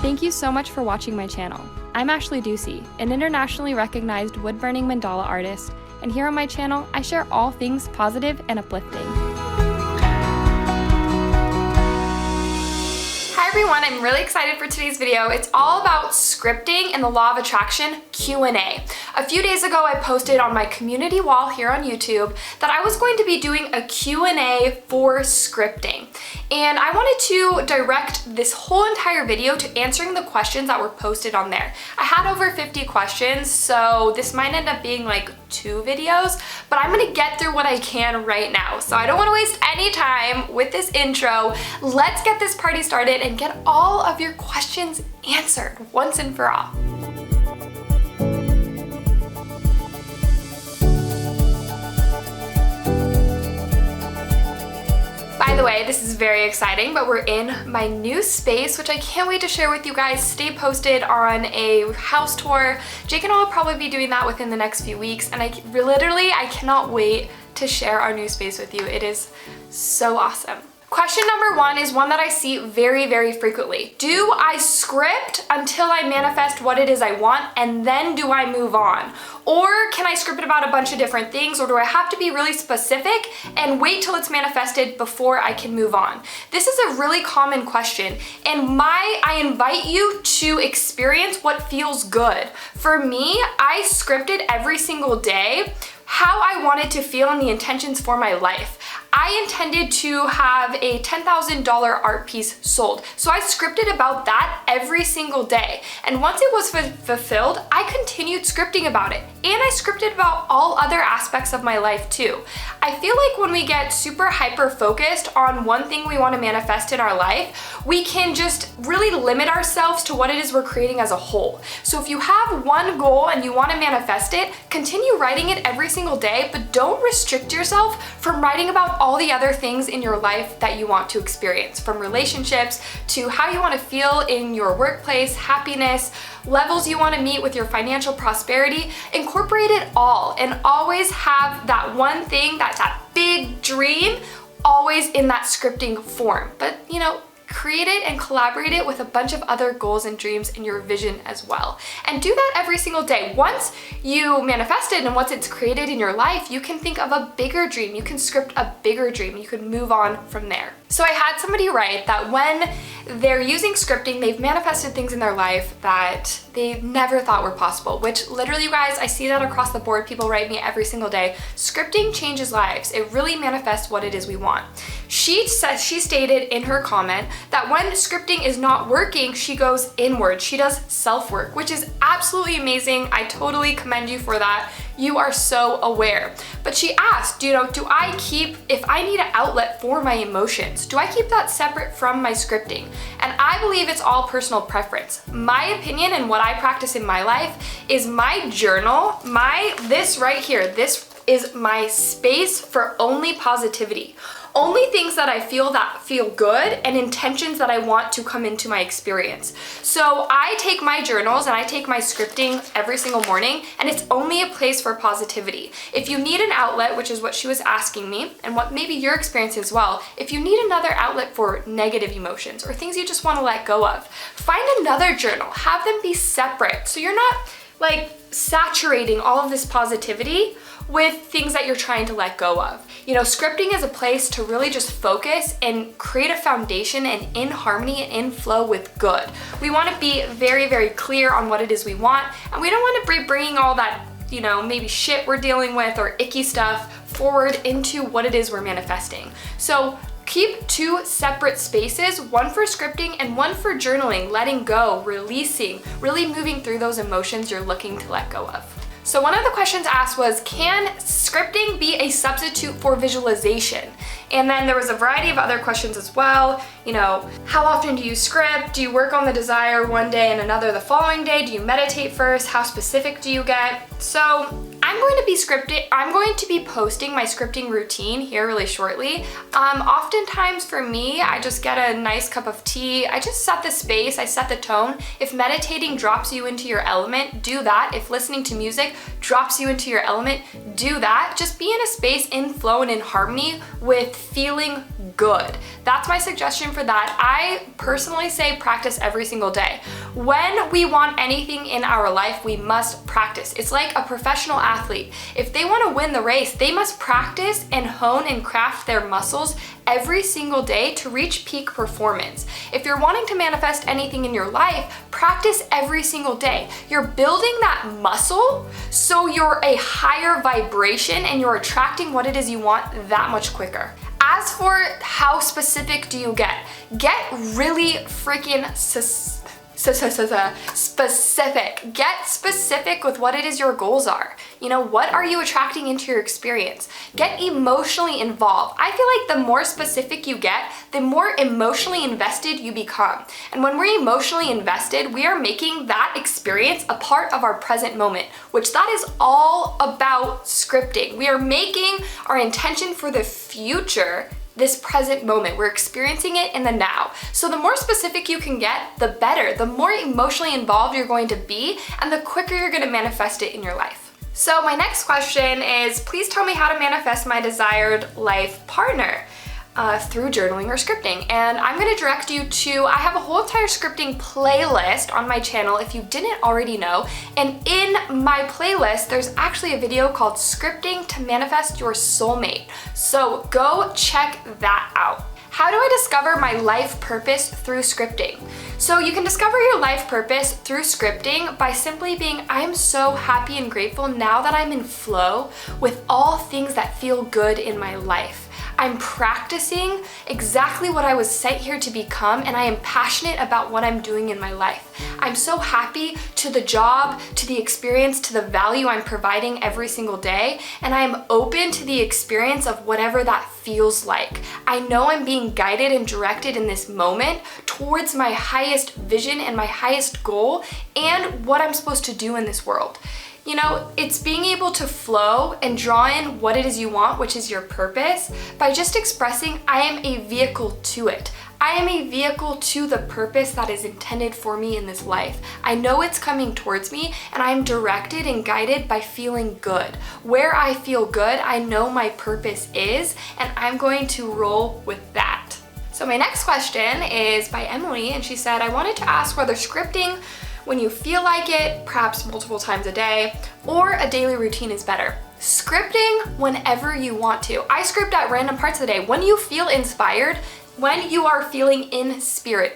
Thank you so much for watching my channel. I'm Ashley Ducey, an internationally recognized wood-burning mandala artist, and here on my channel, I share all things positive and uplifting. Hi everyone, I'm really excited for today's video. It's all about scripting and the law of attraction Q&A. A few days ago, I posted on my community wall here on YouTube that I was going to be doing a Q&A for scripting. And I wanted to direct this whole entire video to answering the questions that were posted on there. I had over 50 questions, so this might end up being like 2 videos, but I'm gonna get through what I can right now. So I don't wanna waste any time with this intro. Let's get this party started and get all of your questions answered once and for all. By the way, this is very exciting, but we're in my new space, which I can't wait to share with you guys. Stay posted on a house tour. Jake and I will probably be doing that within the next few weeks, and I cannot wait to share our new space with you. It is so awesome. Question number 1 is one that I see very, very frequently. Do I script until I manifest what it is I want and then do I move on? Or can I script about a bunch of different things, or do I have to be really specific and wait till it's manifested before I can move on? This is a really common question, and I invite you to experience what feels good. For me, I scripted every single day how I wanted to feel and the intentions for my life. I intended to have a $10,000 art piece sold. So I scripted about that every single day. And once it was fulfilled, I continued scripting about it. And I scripted about all other aspects of my life too. I feel like when we get super hyper focused on one thing we want to manifest in our life, we can just really limit ourselves to what it is we're creating as a whole. So if you have one goal and you want to manifest it, continue writing it every single day, but don't restrict yourself from writing about all the other things in your life that you want to experience, from relationships to how you want to feel in your workplace, happiness, levels you want to meet with your financial prosperity. Incorporate it all and always have that one thing, that's that big dream, always in that scripting form. But create it and collaborate it with a bunch of other goals and dreams in your vision as well. And do that every single day. Once you manifest it and once it's created in your life, you can think of a bigger dream. You can script a bigger dream. You can move on from there. So I had somebody write that when they're using scripting, they've manifested things in their life that they never thought were possible, which literally, you guys, I see that across the board. People write me every single day. Scripting changes lives. It really manifests what it is we want. She stated in her comment that when scripting is not working, she goes inward. She does self-work, which is absolutely amazing. I totally commend you for that. You are so aware. But she asked, if I need an outlet for my emotions, do I keep that separate from my scripting? And I believe it's all personal preference. My opinion and what I practice in my life is my journal, this right here, this is my space for only positivity. Only things that I feel good and intentions that I want to come into my experience. So I take my journals and I take my scripting every single morning, and it's only a place for positivity. If you need an outlet, which is what she was asking me, and what maybe your experience as well, if you need another outlet for negative emotions or things you just want to let go of, find another journal. Have them be separate so you're not saturating all of this positivity with things that you're trying to let go of. Scripting is a place to really just focus and create a foundation and in harmony and in flow with good. We want to be very, very clear on what it is we want, and we don't want to be bringing all that, maybe shit we're dealing with or icky stuff forward into what it is we're manifesting. So keep 2 separate spaces, one for scripting and one for journaling, letting go, releasing, really moving through those emotions you're looking to let go of. So one of the questions asked was, can scripting be a substitute for visualization? And then there was a variety of other questions as well. How often do you script? Do you work on the desire one day and another the following day? Do you meditate first? How specific do you get? So I'm going to be posting my scripting routine here really shortly. Oftentimes for me, I just get a nice cup of tea. I just set the space, I set the tone. If meditating drops you into your element, do that. If listening to music drops you into your element, do that. Just be in a space in flow and in harmony with feeling good. That's my suggestion for that. I personally say practice every single day. When we want anything in our life, we must practice. It's like a professional athlete. If they want to win the race, they must practice and hone and craft their muscles every single day to reach peak performance. If you're wanting to manifest anything in your life, practice every single day. You're building that muscle so you're a higher vibration and you're attracting what it is you want that much quicker. As for how specific do you get really freaking specific. Get specific with what it is your goals are. You know, what are you attracting into your experience? Get emotionally involved. I feel like the more specific you get, the more emotionally invested you become. And when we're emotionally invested, we are making that experience a part of our present moment, which that is all about scripting. We are making our intention for the future this present moment. We're experiencing it in the now. So the more specific you can get, the better. The more emotionally involved you're going to be, and the quicker you're going to manifest it in your life. So my next question is, please tell me how to manifest my desired life partner. Through journaling or scripting. And I'm gonna direct you to, I have a whole entire scripting playlist on my channel if you didn't already know. And in my playlist, there's actually a video called Scripting to Manifest Your Soulmate. So go check that out. How do I discover my life purpose through scripting? So you can discover your life purpose through scripting by simply being, I'm so happy and grateful now that I'm in flow with all things that feel good in my life. I'm practicing exactly what I was sent here to become, and I am passionate about what I'm doing in my life. I'm so happy to the job, to the experience, to the value I'm providing every single day, and I'm open to the experience of whatever that feels like. I know I'm being guided and directed in this moment towards my highest vision and my highest goal and what I'm supposed to do in this world. You know, it's being able to flow and draw in what it is you want, which is your purpose, by just expressing, I am a vehicle to it. I am a vehicle to the purpose that is intended for me in this life. I know it's coming towards me, and I'm directed and guided by feeling good. Where I feel good, I know my purpose is, and I'm going to roll with that. So my next question is by Emily, and she said, I wanted to ask whether scripting when you feel like it, perhaps multiple times a day, or a daily routine is better. Scripting whenever you want to. I script at random parts of the day. When you feel inspired, when you are feeling inspired,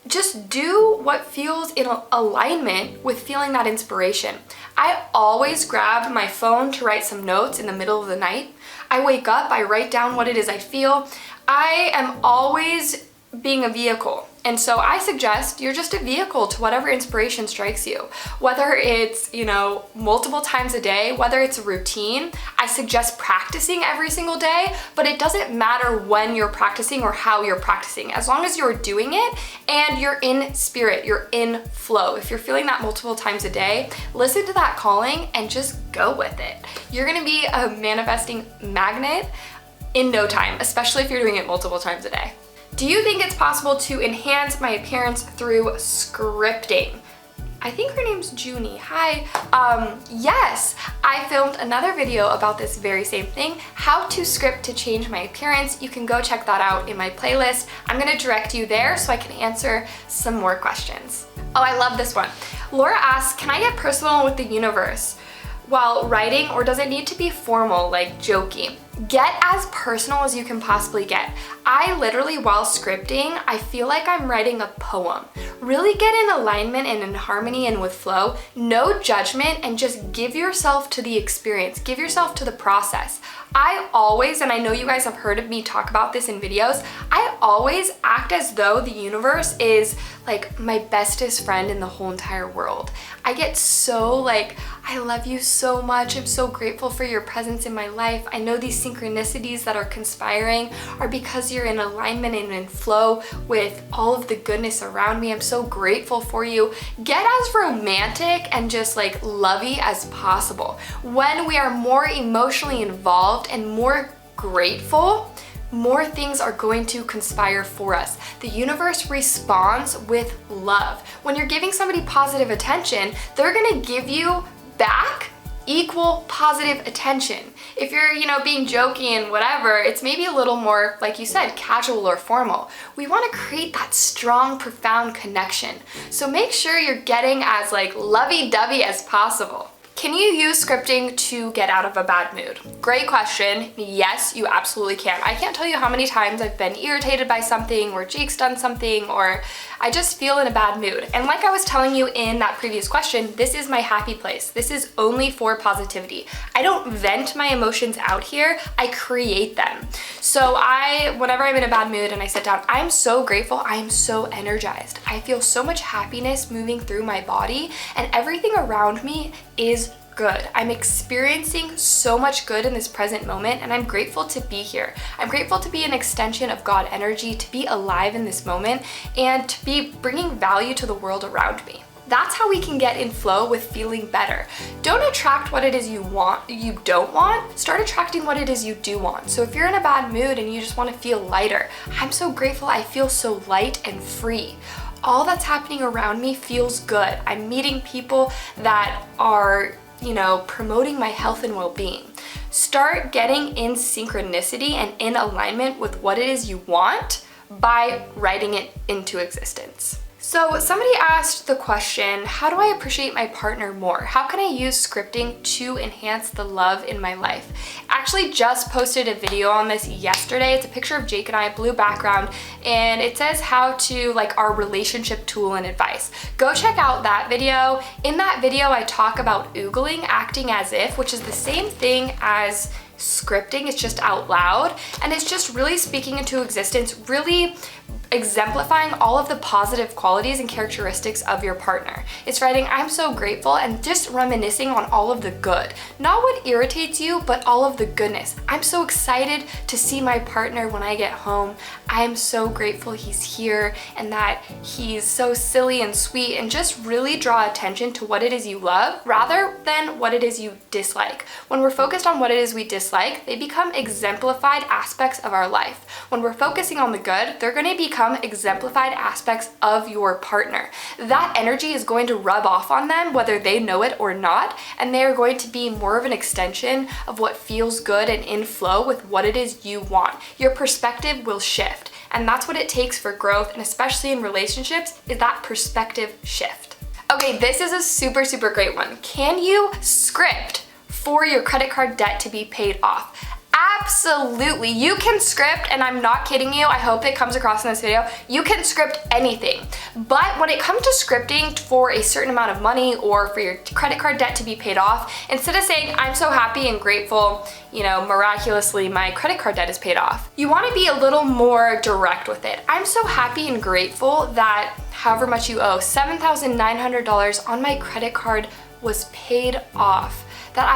just do what feels in alignment with feeling that inspiration. I always grab my phone to write some notes in the middle of the night. I wake up, I write down what it is I feel. I am always being a vehicle. And so I suggest you're just a vehicle to whatever inspiration strikes you. Whether it's, you know, multiple times a day, whether it's a routine, I suggest practicing every single day, but it doesn't matter when you're practicing or how you're practicing. As long as you're doing it and you're in spirit, you're in flow. If you're feeling that multiple times a day, listen to that calling and just go with it. You're gonna be a manifesting magnet in no time, especially if you're doing it multiple times a day. Do you think it's possible to enhance my appearance through scripting? I think her name's Junie. Hi. Yes, I filmed another video about this very same thing, how to script to change my appearance. You can go check that out in my playlist. I'm gonna direct you there so I can answer some more questions. Oh, I love this one. Laura asks, can I get personal with the universe while writing, or does it need to be formal, like jokey? Get as personal as you can possibly get. I literally, while scripting, I feel like I'm writing a poem. Really get in alignment and in harmony and with flow. No judgment, and just give yourself to the experience. Give yourself to the process. I always, and I know you guys have heard of me talk about this in videos, I always act as though the universe is like my bestest friend in the whole entire world. I get so like, I love you so much. I'm so grateful for your presence in my life. I know these synchronicities that are conspiring are because you're in alignment and in flow with all of the goodness around me. I'm so grateful for you. Get as romantic and just like lovey as possible. When we are more emotionally involved and more grateful, more things are going to conspire for us. The universe responds with love. When you're giving somebody positive attention, they're gonna give you back equal positive attention. If you're, being jokey and whatever, it's maybe a little more, like you said, casual or formal. We want to create that strong, profound connection. So make sure you're getting as like lovey-dovey as possible. Can you use scripting to get out of a bad mood? Great question. Yes, you absolutely can. I can't tell you how many times I've been irritated by something, or Jake's done something, or I just feel in a bad mood. And like I was telling you in that previous question, this is my happy place. This is only for positivity. I don't vent my emotions out here, I create them. So whenever I'm in a bad mood and I sit down, I'm so grateful, I am so energized. I feel so much happiness moving through my body, and everything around me is good. I'm experiencing so much good in this present moment, and I'm grateful to be here. I'm grateful to be an extension of God energy, to be alive in this moment, and to be bringing value to the world around me. That's how we can get in flow with feeling better. Don't attract what it is you don't want. Start attracting what it is you do want. So if you're in a bad mood and you just want to feel lighter, I'm so grateful I feel so light and free. All that's happening around me feels good. I'm meeting people that are, promoting my health and well-being. Start getting in synchronicity and in alignment with what it is you want by writing it into existence. So somebody asked the question, how do I appreciate my partner more? How can I use scripting to enhance the love in my life? I actually just posted a video on this yesterday. It's a picture of Jake and I, blue background, and it says how to, like, our relationship tool and advice. Go check out that video. In that video, I talk about oogling, acting as if, which is the same thing as scripting, it's just out loud, and it's just really speaking into existence, really exemplifying all of the positive qualities and characteristics of your partner. It's writing, I'm so grateful, and just reminiscing on all of the good. Not what irritates you, but all of the goodness. I'm so excited to see my partner when I get home. I'm so grateful he's here and that he's so silly and sweet, and just really draw attention to what it is you love rather than what it is you dislike. When we're focused on what it is we dislike, they become exemplified aspects of our life. When we're focusing on the good, they're going to become exemplified aspects of your partner. That energy is going to rub off on them whether they know it or not, and they are going to be more of an extension of what feels good and in flow with what it is you want. Your perspective will shift, and that's what it takes for growth, and especially in relationships, is that perspective shift. Okay, this is a super, super great one. Can you script for your credit card debt to be paid off? Absolutely, you can script, and I'm not kidding you, I hope it comes across in this video, you can script anything. But when it comes to scripting for a certain amount of money or for your credit card debt to be paid off, instead of saying, I'm so happy and grateful, miraculously my credit card debt is paid off, you want to be a little more direct with it. I'm so happy and grateful that however much you owe, $7,900 on my credit card was paid off, that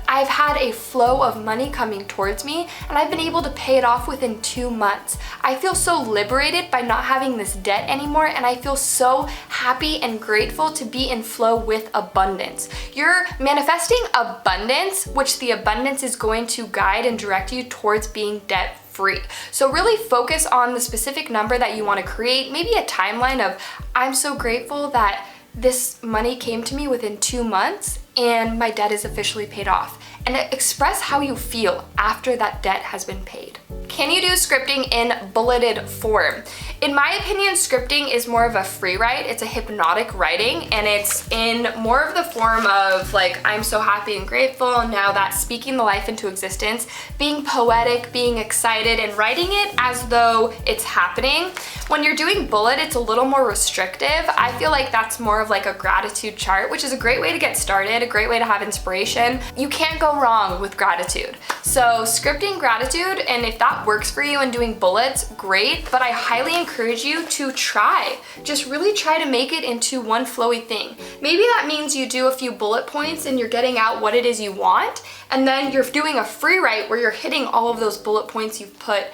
I've had a flow of money coming towards me, and I've been able to pay it off within 2 months. I feel so liberated by not having this debt anymore, and I feel so happy and grateful to be in flow with abundance. You're manifesting abundance, which the abundance is going to guide and direct you towards being debt free. So really focus on the specific number that you want to create, maybe a timeline of, I'm so grateful that this money came to me within 2 months and my debt is officially paid off. And express how you feel after that debt has been paid. Can you do scripting in bulleted form? In my opinion, scripting is more of a free write. It's a hypnotic writing, and it's in more of the form of like, I'm so happy and grateful, now that speaking the life into existence, being poetic, being excited, and writing it as though it's happening. When you're doing bullet, it's a little more restrictive. I feel like that's more of like a gratitude chart, which is a great way to get started, a great way to have inspiration. You can't go wrong with gratitude. So scripting gratitude, and if that works for you and doing bullets, great, but I highly encourage you to try. Just really try to make it into one flowy thing. Maybe that means you do a few bullet points and you're getting out what it is you want, and then you're doing a free write where you're hitting all of those bullet points you've put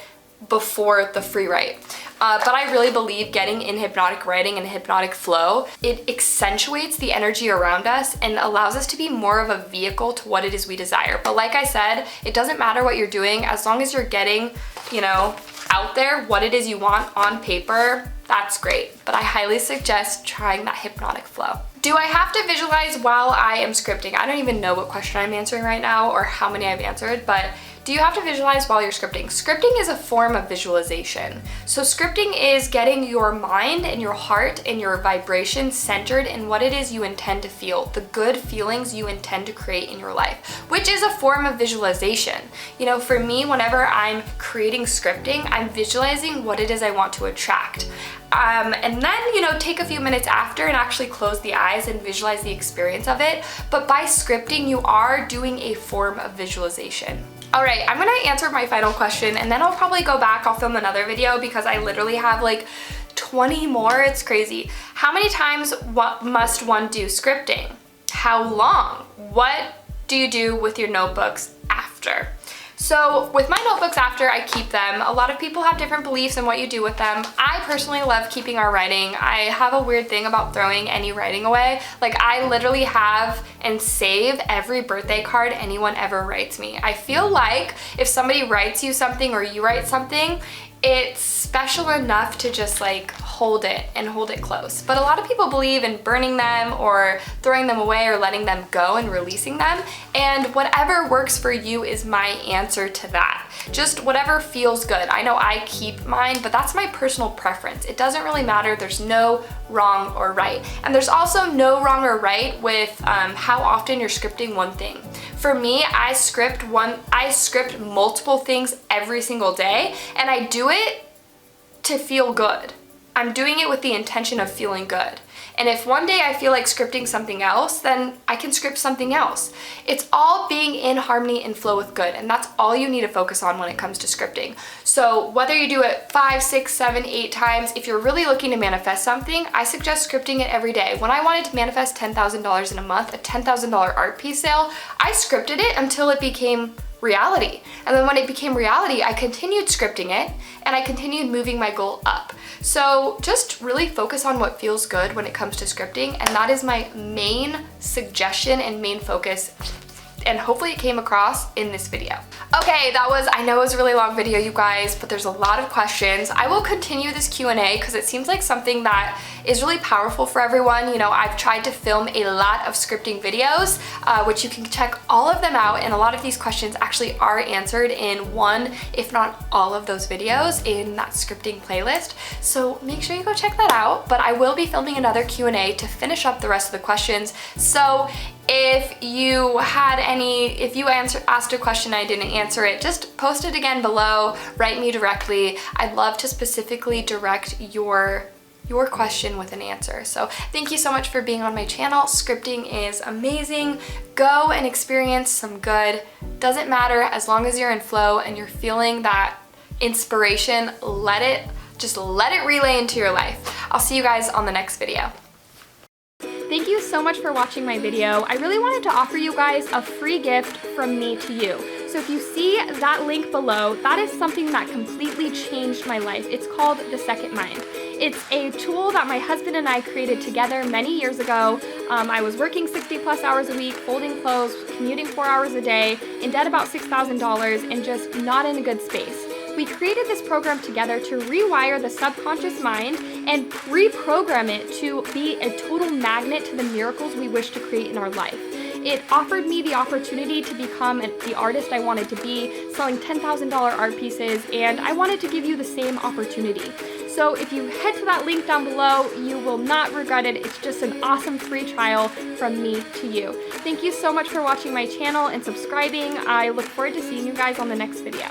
before the free write. But I really believe getting in hypnotic writing and hypnotic flow, it accentuates the energy around us and allows us to be more of a vehicle to what it is we desire. But like I said, it doesn't matter what you're doing, as long as you're getting, out there what it is you want on paper, that's great. But I highly suggest trying that hypnotic flow. Do I have to visualize while I am scripting? I don't even know what question I'm answering right now or how many I've answered, but do you have to visualize while you're scripting? Scripting is a form of visualization. So scripting is getting your mind and your heart and your vibration centered in what it is you intend to feel, the good feelings you intend to create in your life, which is a form of visualization. You know, for me, whenever I'm creating scripting, I'm visualizing what it is I want to attract. And then, you know, take a few minutes after and actually close the eyes and visualize the experience of it. But by scripting, you are doing a form of visualization. All right, I'm gonna answer my final question and then I'll probably go back, I'll film another video because I literally have like 20 more, it's crazy. How many times must one do scripting? How long? What do you do with your notebooks after? So with my notebooks after, I keep them. A lot of people have different beliefs in what you do with them. I personally love keeping our writing. I have a weird thing about throwing any writing away. Like I literally have and save every birthday card anyone ever writes me. I feel like if somebody writes you something or you write something, it's special enough to just like hold it and hold it close. But a lot of people believe in burning them or throwing them away or letting them go and releasing them. And whatever works for you is my answer to that. Just whatever feels good. I know I keep mine, but that's my personal preference. It doesn't really matter. There's no wrong or right. And there's also no wrong or right with how often you're scripting one thing. For me, I script multiple things every single day, and I do it to feel good. I'm doing it with the intention of feeling good. And if one day I feel like scripting something else, then I can script something else. It's all being in harmony and flow with good, and that's all you need to focus on when it comes to scripting. So whether you do it 5, 6, 7, 8 times, if you're really looking to manifest something, I suggest scripting it every day. When I wanted to manifest $10,000 in a month, a $10,000 art piece sale, I scripted it until it became reality. And then when it became reality, I continued scripting it and I continued moving my goal up. So just really focus on what feels good when it comes to scripting, and that is my main suggestion and main focus, and hopefully it came across in this video. Okay, I know it was a really long video, you guys, but there's a lot of questions. I will continue this Q&A because it seems like something that is really powerful for everyone. You know, I've tried to film a lot of scripting videos, which you can check all of them out, and a lot of these questions actually are answered in one, if not all of those videos in that scripting playlist. So make sure you go check that out, but I will be filming another Q&A to finish up the rest of the questions. So if you asked a question I didn't answer it, just post it again below, write me directly. I'd love to specifically direct your question with an answer. So thank you so much for being on my channel. Scripting is amazing. Go and experience some good. Doesn't matter, as long as you're in flow and you're feeling that inspiration, let it relay into your life. I'll see you guys on the next video. Thank you so much for watching my video. I really wanted to offer you guys a free gift from me to you. So if you see that link below, that is something that completely changed my life. It's called The Second Mind. It's a tool that my husband and I created together many years ago. I was working 60+ hours a week, folding clothes, commuting 4 hours a day, in debt about $6,000, and just not in a good space. We created this program together to rewire the subconscious mind and reprogram it to be a total magnet to the miracles we wish to create in our life. It offered me the opportunity to become the artist I wanted to be, selling $10,000 art pieces, and I wanted to give you the same opportunity. So if you head to that link down below, you will not regret it. It's just an awesome free trial from me to you. Thank you so much for watching my channel and subscribing. I look forward to seeing you guys on the next video.